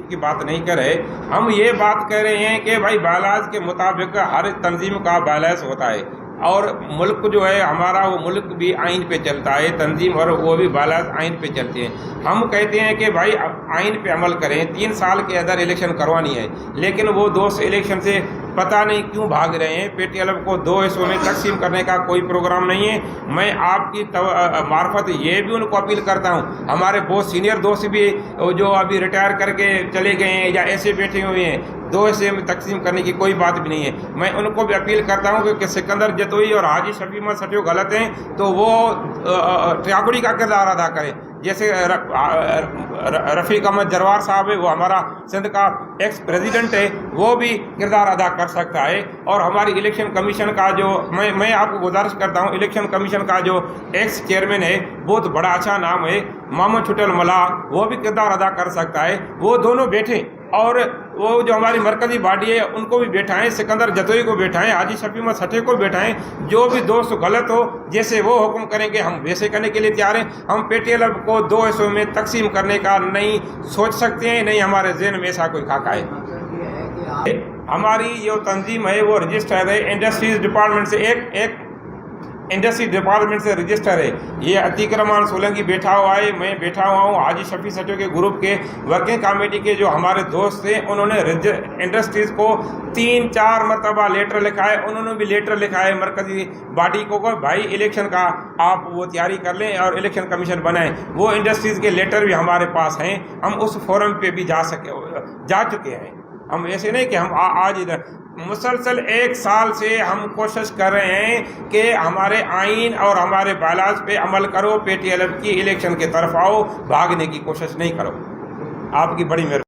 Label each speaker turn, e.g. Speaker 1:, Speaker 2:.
Speaker 1: की बात नहीं कर रहे, हम ये बात कह रहे हैं कि भाई बायलाज के मुताबिक हर तंजीम का बायलाज होता है, और मुल्क जो है हमारा वो मुल्क भी आइन पे चलता है, तंजीम और वो भी बायलाज आइन पे चलते हैं। हम कहते हैं कि भाई आइन पे अमल करें, 3 साल के अंदर इलेक्शन करवानी है, लेकिन वो दोस्त इलेक्शन से पता नहीं क्यों भाग रहे हैं। PTLF को 2 हिस्सों में तकसीम करने का कोई प्रोग्राम नहीं है। मैं आपकी मार्फत ये भी उनको अपील करता हूँ, हमारे बहुत सीनियर दोस्त भी जो अभी रिटायर करके चले गए हैं या ऐसे बैठे हुए हैं, 2 हिस्से में तकसीम करने की कोई बात भी नहीं है। मैं उनको भी अपील करता हूँ कि सिकंदर जतोई और हाजी शफी अहमद सटो गलत हैं तो वो ट्याकुड़ी का किरदार अदा करें। जैसे रफ़ीक अहमद जरवार साहब है, वो हमारा सिंध का एक्स प्रेसिडेंट है, वो भी किरदार अदा कर सकता है। और हमारी इलेक्शन कमीशन का जो मैं आपको गुजारिश करता हूँ, इलेक्शन कमीशन का जो एक्स चेयरमैन है बहुत बड़ा अच्छा नाम है मोहम्मद छुटल मल्लाह, वो भी किरदार अदा कर सकता है। वो दोनों बैठे और वो जो हमारी मरकजी बॉडी है उनको भी बैठाएं, सिकंदर जतोई को बैठाएं, हाजी शफी अहमद सटे को बैठाएं। जो भी दोस्त गलत हो जैसे वो हुक्म करेंगे हम वैसे करने के लिए तैयार हैं। हम PTLF को 2 हिस्सों में तकसीम करने का नहीं सोच सकते हैं, नहीं हमारे ज़हन में ऐसा कोई खाका है। हमारी जो तंजीम है वो रजिस्टर है इंडस्ट्रीज डिपार्टमेंट से, एक इंडस्ट्री डिपार्टमेंट से रजिस्टर है। ये अतीक रहमान सोलंकी बैठा हुआ है, मैं बैठा हुआ हूँ, हाजी शफी सटो के ग्रुप के वर्किंग कमेटी के जो हमारे दोस्त थे उन्होंने इंडस्ट्रीज़ को 3-4 मरतबा लेटर लिखा है। उन्होंने भी लेटर लिखा है मरकजी बॉडी को भाई इलेक्शन का आप वो तैयारी कर लें और इलेक्शन कमीशन बनाएं। वो इंडस्ट्रीज़ के लेटर भी हमारे पास हैं, हम उस फोरम पे भी जा चुके हैं। हम ऐसे नहीं कि हम आज इधर मुसलसल 1 साल से हम कोशिश कर रहे हैं कि हमारे आइन और हमारे बायलाज पे अमल करो, PTLF की इलेक्शन की तरफ आओ, भागने की कोशिश नहीं करो। आपकी बड़ी मेहरबानी।